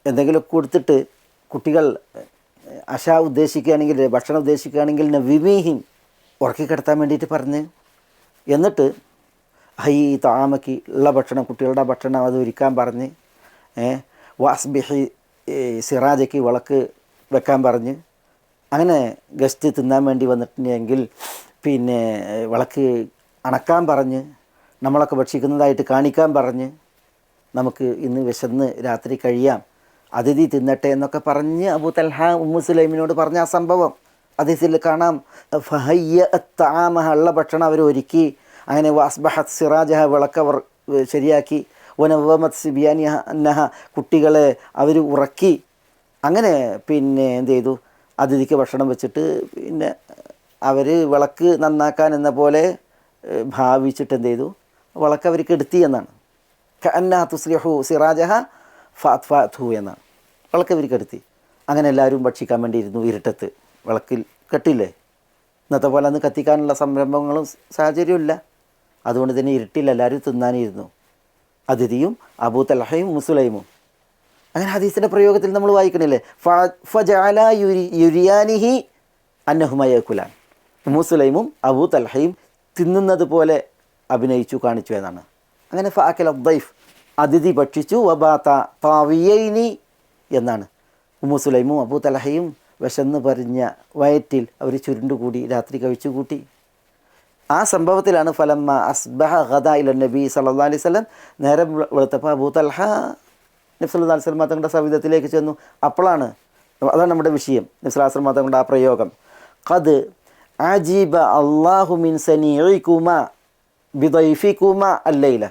എന്തെങ്കിലും കൊടുത്തിട്ട് കുട്ടികൾ അശാ ഉദ്ദേശിക്കുകയാണെങ്കിൽ, ഭക്ഷണം ഉദ്ദേശിക്കുകയാണെങ്കിൽ നവിമീഹിം, ഉറക്കിക്കിടത്താൻ വേണ്ടിയിട്ട് പറഞ്ഞ്, എന്നിട്ട് ഹൈ താമക്കി ഉള്ള ഭക്ഷണം, കുട്ടികളുടെ ഭക്ഷണം അത് ഒരുക്കാൻ പറഞ്ഞ്, വാസ്ബിഹി സിറാജയ്ക്ക് വിളക്ക് വെക്കാൻ പറഞ്ഞ്, അങ്ങനെ ഗസ്റ്റ് തിന്നാൻ വേണ്ടി വന്നിട്ടുണ്ടെങ്കിൽ പിന്നെ വിളക്ക് അണക്കാൻ പറഞ്ഞ്, നമ്മളൊക്കെ ഭക്ഷിക്കുന്നതായിട്ട് കാണിക്കാൻ പറഞ്ഞ്, നമുക്ക് ഇന്ന് വിശന്ന് രാത്രി കഴിയാം, അതിഥി തിന്നട്ടെ എന്നൊക്കെ പറഞ്ഞ് അബൂ തൽഹ ഉമ്മു സുലൈമിനോട് പറഞ്ഞ ആ സംഭവം ഹദീസിൽ കാണാം. ഫഹയ്യ തആമഹ, ഉള്ള ഭക്ഷണം അവർ ഒരുക്കി, അങ്ങനെ വസ്ബഹത് സിറാജഹ, വിളക്കവർ ശരിയാക്കി, വനവമത് സിബിയാനിഹ അന്നഹ, കുട്ടികളെ അവർ ഉറക്കി, അങ്ങനെ പിന്നെ എന്ത് ചെയ്തു, അതിഥിക്ക് ഭക്ഷണം വെച്ചിട്ട് പിന്നെ അവർ വിളക്ക് നന്നാക്കാൻ എന്ന പോലെ ഭാവിച്ചിട്ട് എന്ത് ചെയ്തു, വിളക്ക് അവർ കെടുത്തി എന്നാണ്. കഅന്നഹ തുസ്ലിഹു സിറാജഹ ഫഅത്ഫഅത്ഹു എന്നാണ്, വിളക്ക് അവർ കെടുത്തി. അങ്ങനെ എല്ലാവരും ഭക്ഷിക്കാൻ വേണ്ടി ഇരുന്നു ഇരുട്ടത്ത്, വിളക്കിൽ കെട്ടില്ലേ, ഇന്നത്തെ പോലെ അന്ന് കത്തിക്കാനുള്ള സംരംഭങ്ങളും സാഹചര്യമില്ല, അതുകൊണ്ട് തന്നെ ഇരുട്ടിൽ എല്ലാവരും തിന്നാനിരുന്നു, അതിഥിയും അബൂ തൽഹയും മുസ്ലൈമും. അങ്ങനെ ഹദീസിൻ്റെ പ്രയോഗത്തിൽ നമ്മൾ വായിക്കണില്ലേ, ഫജഅല യുരിയാനിഹി അന്നഹുമ യഅകുലാൻ, മുസ്ലൈമും അബൂ തൽഹയും തിന്നുന്നത് പോലെ അഭിനയിച്ചു കാണിച്ചു എന്നാണ്. അങ്ങനെ ഫഅകല ദൈഫ്, അതിഥി ഭക്ഷിച്ചു, വബാത താവിയൈനി എന്നാണ്. മുസ്ലൈമും അബൂ തൽഹയും വിശന്ന് പരിഞ്ഞ വയറ്റിൽ അവർ ചുരുണ്ടുകൂടി രാത്രി കഴിച്ചു കൂട്ടി. ആ സംഭവത്തിലാണ് ഫലമ്മ അസ്ബഹ ഗദ ഇല നബി സല്ലല്ലാഹു അലൈഹി വസല്ലം, നേരം വെളുത്തപ്പോൾ അബൂ തൽഹ നബി സല്ലല്ലാഹു അലൈഹി വസല്ലം തങ്ങളുടെ സവിധത്തിലേക്ക് ചെന്നു. അപ്പോഴാണ്, അതാണ് നമ്മുടെ വിഷയം, നബി സല്ലല്ലാഹു അലൈഹി വസല്ലം തങ്ങളുടെ ആ പ്രയോഗം, ഖദ് അജീബ അല്ലാഹു മിൻ സനീഇകുമാ ബിദൈഫികുമാ അല്ലൈല.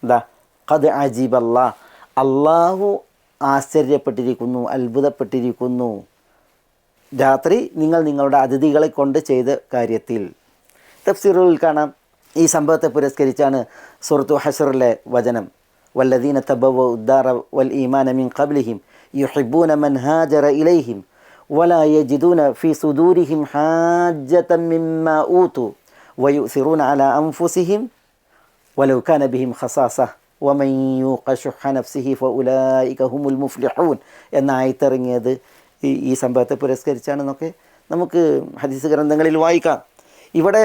എന്താ ഖദ് അജീബ അല്ലാഹ്, അല്ലാഹു ആശ്ചര്യപ്പെട്ടിരിക്കുന്നു, അത്ഭുതപ്പെട്ടിരിക്കുന്നു രാത്രി നിങ്ങൾ നിങ്ങളുടെ അതിഥികളെ കൊണ്ട് ചെയ്ത കാര്യത്തിൽ. തഫ്സീറുകളിൽ കാണാം, ഈ സംഭവത്തെ പുരസ്കരിച്ചാണ് സൂറത്തു ഹശ്റിലെ വചനം, വല്ലദീന തബവ്വഉ ഉദ്ദാറ വൽ ഈമാന മിൻ ഖബ്ലിഹിം യുഹിബ്ബൂന മൻ ഹാജറ ഇലൈഹിം വലാ യജിദൂന ഫീ സുദൂരിഹിം ഹാജ്ജതൻ മിമ്മാ ഊതു വയുസിറൂന അലാ അൻഫുസിഹിം വലൗ കാന ബിഹിം ഖസാസ വമൻ യൂഖ ശുഹ്ഹ നഫ്സിഹി ഫഉലൈക ഹുമുൽ മുഫ്ലിഹൂൻ എന്ന ആയത്തിറങ്ങിയത് ഈ സംഭവത്തെ പുരസ്കരിച്ചാണെന്നൊക്കെ നമുക്ക് ഹദീസ് ഗ്രന്ഥങ്ങളിൽ വായിക്കാം. ഇവിടെ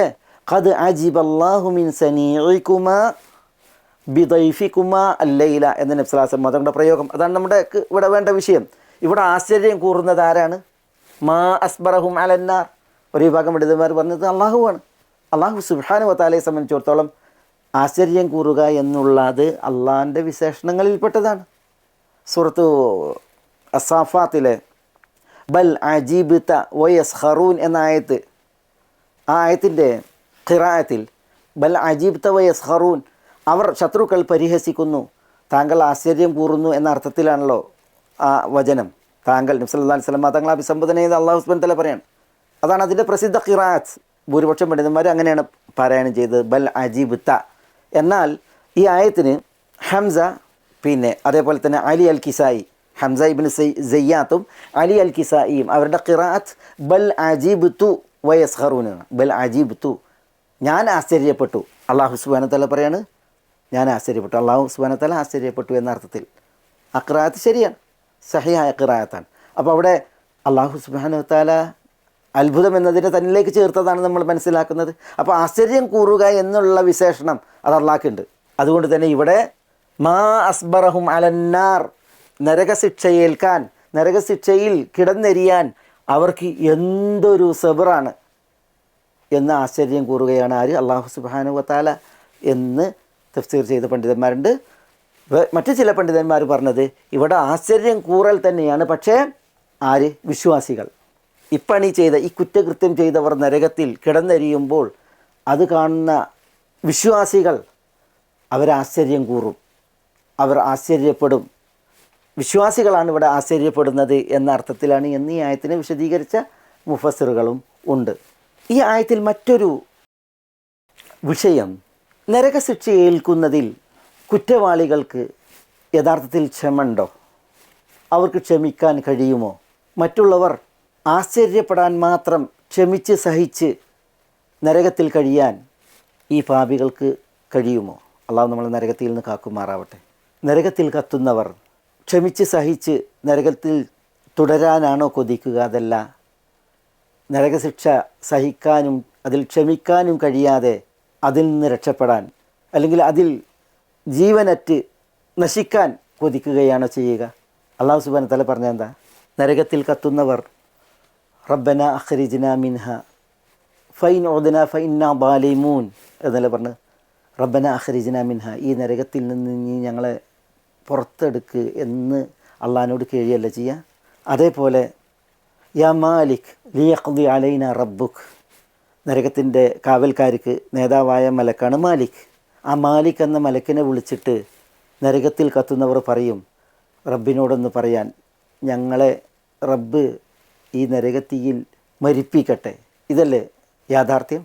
ഖദ് അജിബല്ലാഹു മിൻ സനീഇകുമാ ബിദൈഫികുമാ അല്ലൈല എന്ന നബി സല്ലല്ലാഹു അലൈഹി വസല്ലം തങ്ങളുടെ പ്രയോഗം. അതാണ് നമ്മുടെ ഇവിടെ വേണ്ട വിഷയം. ഇവിടെ ആശ്ചര്യം കൂറുന്നത് ആരാണ്? മാ അസ്ബറഹും അലന്നാർ. ഒരു വിഭാഗം പണ്ഡിതന്മാർ പറഞ്ഞത് അള്ളാഹുവാണ്. അള്ളാഹു സുബ്ഹാനഹു വ തആലയെ സംബന്ധിച്ചിടത്തോളം ആശ്ചര്യം കൂറുക എന്നുള്ളത് അള്ളാഹിൻ്റെ വിശേഷണങ്ങളിൽപ്പെട്ടതാണ്. സൂറത്തു അസാഫാത്തിലെ ബൽ അജീബ്ത വയസ്ഖറൂൻ എന്ന ആയത്ത്, ആ ആയത്തിൻ്റെ ഖിറാഅത്തിൽ ബൽ അജീബ്ത വയസ്ഖറൂൻ, അവർ ശത്രുക്കൾ പരിഹസിക്കുന്നു, താങ്കൾ ആശ്ചര്യം കൂറുന്നു എന്ന അർത്ഥത്തിലാണല്ലോ ആ വചനം. താങ്കൾ നബി സല്ലല്ലാഹു അലൈഹി വസല്ലം തങ്ങളെ അഭിസംബോധന ചെയ്ത് അല്ലാഹു സുബ്ഹാനഹു വ തആല പറയാണ്. അതാണ് അതിൻ്റെ പ്രസിദ്ധ ഖിറാഅത്ത്. ഭൂരിപക്ഷം പണ്ഡിതന്മാർ അങ്ങനെയാണ് പാരായണം ചെയ്തത്, ബൽ അജീബ്ത. എന്നാൽ ഈ ആയത്തിന് ഹംസ, പിന്നെ അതേപോലെ തന്നെ അലി അൽ കിസായി, ഹംസ ഇബ്നു സയ്യാത്തും അലി അൽ കിസായിയും അവരുടെ ഖിറാഅത്ത് ബൽ അജീബ്തു വയസ്ഖറൂനാണ്. ബൽ അജീബ്തു, ഞാൻ ആശ്ചര്യപ്പെട്ടു. അല്ലാഹു സുബ്ഹാനഹു വ തആല പറയാണ് ഞാൻ ആശ്ചര്യപ്പെട്ടു, അല്ലാഹു സുബ്ഹാനഹു വ തആല ആശ്ചര്യപ്പെട്ടു എന്ന അർത്ഥത്തിൽ. ആ ഖിറാഅത്ത് ശരിയാണ്, സഹിഹായ ഖിറാഅത്താണ്. അപ്പോൾ അവിടെ അല്ലാഹു സുബ്ഹാനഹു വ തആല അത്ഭുതം എന്നതിനെ തന്നിലേക്ക് ചേർത്തതാണ് നമ്മൾ മനസ്സിലാക്കുന്നത്. അപ്പോൾ ആശ്ചര്യം കൂറുക എന്നുള്ള വിശേഷണം അത് അള്ളാഹ്ക്കുണ്ട്. അതുകൊണ്ട് തന്നെ ഇവിടെ മാ അസ്ബറഹും അലന്നാർ, നരകശിക്ഷയേൽക്കാൻ, നരകശിക്ഷയിൽ കിടന്നെരിയാൻ അവർക്ക് എന്തൊരു സബറാണ് എന്ന് ആശ്ചര്യം കൂറുകയാണ് ആര്? അല്ലാഹു സുബ്ഹാനഹു വ തആല എന്ന് തഫ്സീർ ചെയ്ത പണ്ഡിതന്മാരുണ്ട്. മറ്റു ചില പണ്ഡിതന്മാർ പറഞ്ഞത് ഇവിടെ ആശ്ചര്യം കൂറൽ തന്നെയാണ്, പക്ഷേ ആര്? വിശ്വാസികൾ. ഇപ്പണി ചെയ്ത, ഈ കുറ്റകൃത്യം ചെയ്തവർ നരകത്തിൽ കിടന്നെരിയുമ്പോൾ അത് കാണുന്ന വിശ്വാസികൾ അവരാശ്ചര്യം കൂറും, അവർ ആശ്ചര്യപ്പെടും. വിശ്വാസികളാണ് ഇവിടെ ആശ്ചര്യപ്പെടുന്നത് എന്ന അർത്ഥത്തിലാണ് എന്ന് ഈ ആയത്തിനെ വിശദീകരിച്ച മുഫസ്സിറുകളും ഉണ്ട്. ഈ ആയത്തിൽ മറ്റൊരു വിഷയം, നരകശിക്ഷ ഏൽക്കുന്നതിൽ കുറ്റവാളികൾക്ക് യഥാർത്ഥത്തിൽ ക്ഷമയുണ്ടോ? അവർക്ക് ക്ഷമിക്കാൻ കഴിയുമോ? മറ്റുള്ളവർ ആശ്ചര്യപ്പെടാൻ മാത്രം ക്ഷമിച്ച് സഹിച്ച് നരകത്തിൽ കഴിയാൻ ഈ പാപികൾക്ക് കഴിയുമോ? അള്ളാഹു നമ്മളെ നരകത്തിൽ നിന്ന് കാക്കുമാറാവട്ടെ. നരകത്തിൽ കത്തുന്നവർ ക്ഷമിച്ച് സഹിച്ച് നരകത്തിൽ തുടരാനാണോ കൊതിക്കുക? അതല്ല, നരകശിക്ഷ സഹിക്കാനും അതിൽ ക്ഷമിക്കാനും കഴിയാതെ അതിൽ നിന്ന് രക്ഷപ്പെടാൻ, അല്ലെങ്കിൽ അതിൽ ജീവനറ്റ് നശിക്കാൻ കൊതിക്കുകയാണോ ചെയ്യുക? അല്ലാഹു സുബ്ഹാനഹു വ തആല പറഞ്ഞ എന്താ? നരകത്തിൽ കത്തുന്നവർ റബ്ബന അഖ്രിജ്നാ മിൻഹ ഫൈൻ ഉദ്ന ഫഇന്നാ ളാലിമൂൻ എന്നല്ല പറഞ്ഞ്, റബ്ബന അഖ്രിജ്നാ മിൻഹ, ഈ നരകത്തിൽ നിന്ന് നീ ഞങ്ങളെ പുറത്തെടുക്ക് എന്ന് അള്ളാഹിനോട് കേഴിയല്ല ചെയ്യുക. അതേപോലെ യാ മാലിക് ലിയഖ്ദി അലൈന റബ്ബുക്, നരകത്തിൻ്റെ കാവൽക്കാർക്ക് നേതാവായ മലക്കാണ് മാലിക്. ആ മാലിക് എന്ന മലക്കിനെ വിളിച്ചിട്ട് നരകത്തിൽ കത്തുന്നവർ പറയും, റബ്ബിനോടൊന്ന് പറയാൻ, ഞങ്ങളെ റബ്ബ് ഈ നരകത്തീയിൽ മരിപ്പിക്കട്ടെ. ഇതല്ലേ യാഥാർത്ഥ്യം?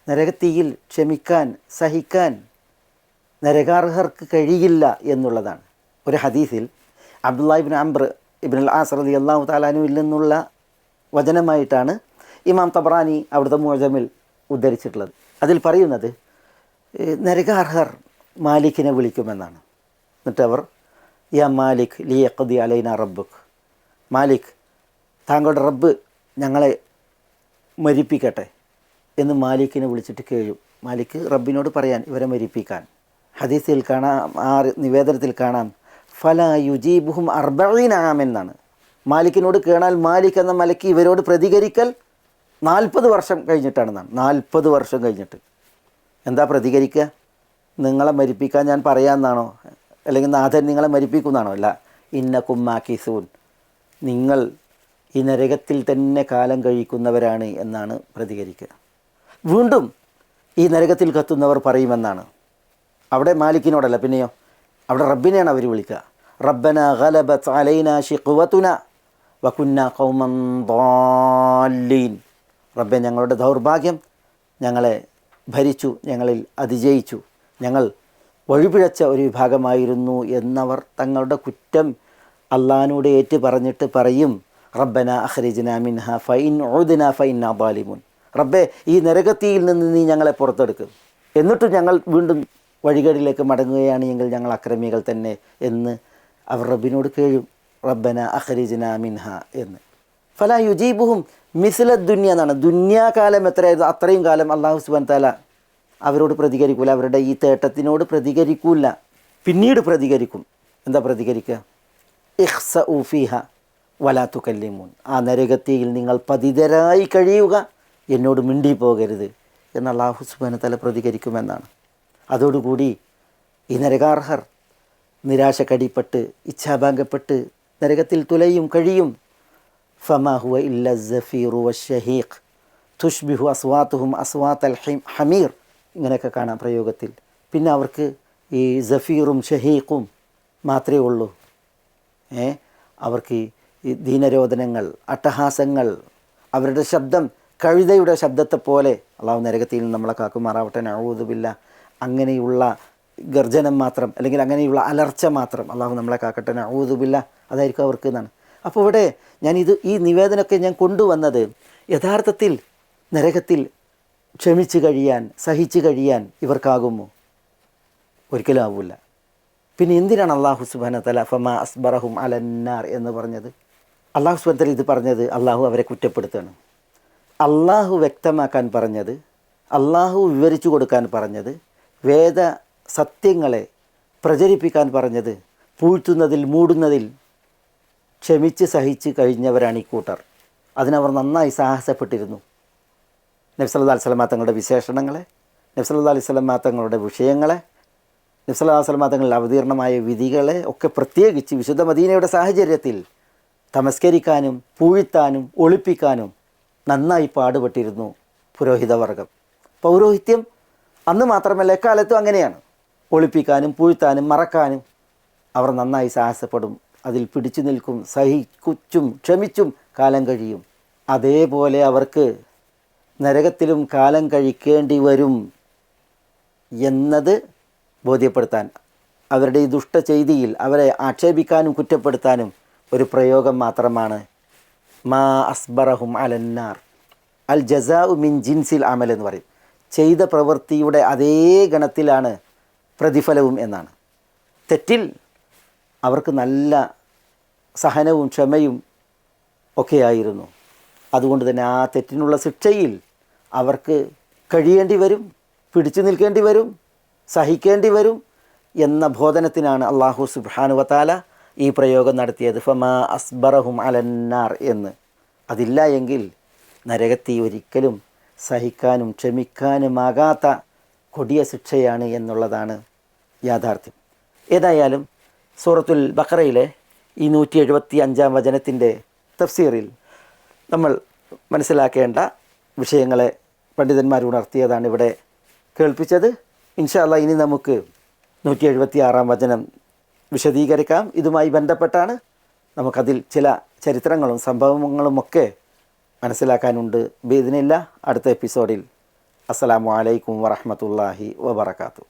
നരകത്തീയിൽ ക്ഷമിക്കാൻ സഹിക്കാൻ നരകാർഹർക്ക് കഴിയില്ല എന്നുള്ളതാണ്. ഒരു ഹദീസിൽ അബ്ദുല്ലാഹി ഇബ്നു അംർ ഇബ്നുൽ ആസ് റളിയല്ലാഹു തആല അൻഹുവിൽ നിന്നുള്ള വചനമായിട്ടാണ് ഇമാം തബറാനി അവിടുത്തെ മുഅ്ജമിൽ ഉദ്ധരിച്ചിട്ടുള്ളത്. അതിൽ പറയുന്നത് നരകാർഹർ മാലിക്കിനെ വിളിക്കുമെന്നാണ്. എന്നിട്ട് അവർ യാ മാലിക് ലിയഖ്ദി അലൈന റബ്ബുക്, മാലിക് താങ്കളുടെ റബ്ബ് ഞങ്ങളെ മരിപ്പിക്കട്ടെ എന്ന് മാലിക്കിനെ വിളിച്ചിട്ട് കേഴും. മാലിക് റബ്ബിനോട് പറയാൻ ഇവരെ മരിപ്പിക്കാൻ. ഹദീസിൽ കാണാം, ആ നിവേദനത്തിൽ കാണാം, ഫലാ യുജീബുഹും അർബഈന ആമെന്നാണ്. മാലിക്കിനോട് കേണാൽ മാലിക് എന്ന മലക്ക് ഇവരോട് പ്രതികരിക്കൽ 40 വർഷം കഴിഞ്ഞിട്ടാണെന്നാണ്. 40 വർഷം കഴിഞ്ഞിട്ട് എന്താ പ്രതികരിക്കുക? നിങ്ങളെ മരിപ്പിക്കാൻ ഞാൻ പറയാമെന്നാണോ? അല്ലെങ്കിൽ നാഥൻ നിങ്ങളെ മരിപ്പിക്കുമെന്നാണോ? അല്ല, ഇന്നകും മാകിസൂൻ, നിങ്ങൾ ഈ നരകത്തിൽ തന്നെ കാലം കഴിക്കുന്നവരാണ് എന്നാണ് പ്രതികരിക്കുക. വീണ്ടും ഈ നരകത്തിൽ കത്തുന്നവർ പറയുമെന്നാണ്. അവിടെ മാലിക്കിനോടല്ല, പിന്നെയോ അവിടെ റബ്ബിനെയാണ് അവർ വിളിക്കുക. റബ്ബന ഗലബത് അലൈന ശിഖ്വതുന വകുന്ന ഖൗമൻ ളാല്ലീൻ, റബ്ബെ ഞങ്ങളുടെ ദൗർഭാഗ്യം ഞങ്ങളെ ഭരിച്ചു, ഞങ്ങളിൽ അതിജയിച്ചു, ഞങ്ങൾ വഴിപിഴച്ച ഒരു വിഭാഗമായിരുന്നു എന്നവർ തങ്ങളുടെ കുറ്റം അള്ളാഹിനോട് ഏറ്റു പറഞ്ഞിട്ട് പറയും, റബ്ബന അഖ്രിജ്നാ മിൻഹ ഫഇൻ ഉദ്ന ഫഇന്നാ ളാലിമൂൻ, റബ്ബെ ഈ നരകത്തിയിൽ നിന്ന് നീ ഞങ്ങളെ പുറത്തെടുക്കും, എന്നിട്ടും ഞങ്ങൾ വീണ്ടും വഴികളിലേക്ക് മടങ്ങുകയാണ് എങ്കിൽ ഞങ്ങൾ അക്രമികൾ തന്നെ എന്ന് അവർ റബ്ബിനോട് കേഴും, റബ്ബന അഖ്രിജ്നാ മിൻഹ എന്ന്. ഫലാ യുജീബുഹും മിസ്ല ദുനിയ എന്നാണ്. ദുന്യാകാലം എത്രയായിരുന്നു അത്രയും കാലം അല്ലാഹു സുബ്ഹാനഹു തആല അവരോട് പ്രതികരിക്കൂല, അവരുടെ ഈ തേട്ടത്തിനോട് പ്രതികരിക്കൂല. പിന്നീട് പ്രതികരിക്കും. എന്താ പ്രതികരിക്കുക? ഇഖ്സഉ ഫീഹ വലാ തുകല്ലിമൂൻ, ആ നരകത്തിയിൽ നിങ്ങൾ പതിതരായി കഴിയുക, എന്നോട് മിണ്ടി പോകരുത് എന്ന് അല്ലാഹു സുബ്ഹാനഹു തആല പ്രതികരിക്കുമെന്നാണ്. അതോടുകൂടി ഈ നരകാർഹർ നിരാശക്കടിപ്പെട്ട് ഇച്ഛാഭംഗപ്പെട്ട് നരകത്തിൽ തുലയും കഴിയും. ഫമാ ഹുവ ഇല്ല സഫീറു വശഹീഖ് തുഷ്ബിഹു അസ്വാത്തുഹും അസ്വാത്തൽ ഹമീർ, ഇങ്ങനെയൊക്കെ കാണാം പ്രയോഗത്തിൽ. പിന്നെ അവർക്ക് ഈ സഫീറും ഷഹീഖും മാത്രമേ ഉള്ളൂ. അവർക്ക് ഈ ദീനരോധനങ്ങൾ, അട്ടഹാസങ്ങൾ, അവരുടെ ശബ്ദം കഴുതയുടെ ശബ്ദത്തെ പോലെ, അള്ളാഹു നരകത്തിൽ നിന്ന് നമ്മളെ കാക്കുമാറാവട്ടെ, നഊദു ബില്ലാഹ്, അങ്ങനെയുള്ള ഗർജനം മാത്രം, അല്ലെങ്കിൽ അങ്ങനെയുള്ള അലർച്ച മാത്രം, അള്ളാഹു നമ്മളെ കാക്കട്ടെ, നഊദു ബില്ലാഹ്, അതായിരിക്കും അവർക്ക് എന്നാണ്. അപ്പോൾ ഇവിടെ ഈ നിവേദനമൊക്കെ ഞാൻ കൊണ്ടുവന്നത് യഥാർത്ഥത്തിൽ നരകത്തിൽ ക്ഷമിച്ച് കഴിയാൻ, സഹിച്ച് കഴിയാൻ ഇവർക്കാകുമോ? ഒരിക്കലും ആവില്ല. പിന്നെ എന്തിനാണ് അള്ളാഹു സുബ്ഹാനഹു വ തആല ഫമാ അസ്ബറഹും അലന്നാർ എന്ന് പറഞ്ഞത്? അള്ളാഹു സുബ്ഹാനഹു വ തആല ഇത് പറഞ്ഞത് അള്ളാഹു അവരെ കുറ്റപ്പെടുത്തണം. അള്ളാഹു വ്യക്തമാക്കാൻ പറഞ്ഞത്, അള്ളാഹു വിവരിച്ചു കൊടുക്കാൻ പറഞ്ഞത്, വേദ സത്യങ്ങളെ പ്രചരിപ്പിക്കാൻ പറഞ്ഞത്, പൂഴ്ത്തുന്നതിൽ മൂടുന്നതിൽ ക്ഷമിച്ച് സഹിച്ച് കഴിഞ്ഞവരാണ് ഈ കൂട്ടർ. അതിനവർ നന്നായി സാഹസപ്പെട്ടിരുന്നു. നബി സല്ലല്ലാഹു അലൈഹി വസല്ലം തങ്ങളുടെ വിശേഷണങ്ങളെ, നബി സല്ലല്ലാഹു അലൈഹി വസല്ലം തങ്ങളുടെ വിഷയങ്ങളെ, നബി സല്ലല്ലാഹു അലൈഹി വസല്ലം തങ്ങളിൽ അവതീർണമായ വിധികളെ ഒക്കെ പ്രത്യേകിച്ച് വിശുദ്ധ മദീനയുടെ സാഹചര്യത്തിൽ തമസ്കരിക്കാനും പൂഴ്ത്താനും ഒളിപ്പിക്കാനും നന്നായി പാടുപെട്ടിരുന്നു പുരോഹിതവർഗം. പൗരോഹിത്യം അന്ന് മാത്രമല്ല എക്കാലത്തും അങ്ങനെയാണ്. ഒളിപ്പിക്കാനും പൂഴ്ത്താനും മറക്കാനും അവർ നന്നായി സാഹസപ്പെടും. അതിൽ പിടിച്ചു നിൽക്കും, സഹിച്ചും ക്ഷമിച്ചും കാലം കഴിയും. അതേപോലെ അവർക്ക് നരകത്തിലും കാലം കഴിക്കേണ്ടി വരും എന്നത് ബോധ്യപ്പെടുത്താൻ, അവരുടെ ഈ ദുഷ്ട ചെയ്തിയിൽ അവരെ ആക്ഷേപിക്കാനും കുറ്റപ്പെടുത്താനും ഒരു പ്രയോഗം മാത്രമാണ് മാ അസ്ബറഹും അലന്നാർ. അൽ ജസാഉ മിൻ ജിൻസിൽ അമൽ എന്ന് പറയും. ചെയ്ത പ്രവൃത്തിയുടെ അതേ ഗണത്തിലാണ് പ്രതിഫലവും എന്നാണ്. തെറ്റിൽ അവർക്ക് നല്ല സഹനവും ക്ഷമയും ഒക്കെയായിരുന്നു. അതുകൊണ്ട് തന്നെ ആ തെറ്റിനുള്ള ശിക്ഷയിൽ അവർക്ക് കഴിയേണ്ടി വരും, പിടിച്ചു നിൽക്കേണ്ടി വരും, സഹിക്കേണ്ടി വരും എന്ന ബോധനത്തിനാണ് അള്ളാഹു സുബ്ഹാനഹു വ തആല ഈ പ്രയോഗം നടത്തിയത്, ഫമാ അസ്ബറഹും അലന്നാർ എന്ന്. അതില്ല എങ്കിൽ നരകത്തി ഒരിക്കലും സഹിക്കാനും ക്ഷമിക്കാനുമാകാത്ത കൊടിയ ശിക്ഷയാണ് എന്നുള്ളതാണ് യാഥാർത്ഥ്യം. ഏതായാലും സൂറത്തുൽ ബഖറയിലെ ഈ 175 വചനത്തിൻ്റെ തഫ്സീറിൽ നമ്മൾ മനസ്സിലാക്കേണ്ട വിഷയങ്ങളെ പണ്ഡിതന്മാർ ഉണർത്തിയതാണ് ഇവിടെ കേൾപ്പിച്ചത്. ഇൻഷാ അല്ലാഹ് ഇനി നമുക്ക് 176 വചനം വിശദീകരിക്കാം. ഇതുമായി ബന്ധപ്പെട്ടാണ്. നമുക്കതിൽ ചില ചരിത്രങ്ങളും സംഭവങ്ങളുമൊക്കെ മനസ്സിലാക്കാനുണ്ട്. ബിഇദ്നില്ലാഹ് അടുത്ത എപ്പിസോഡിൽ. അസ്സലാമു അലൈക്കും വറഹ്മത്തുള്ളാഹി വബറകാതുഹു.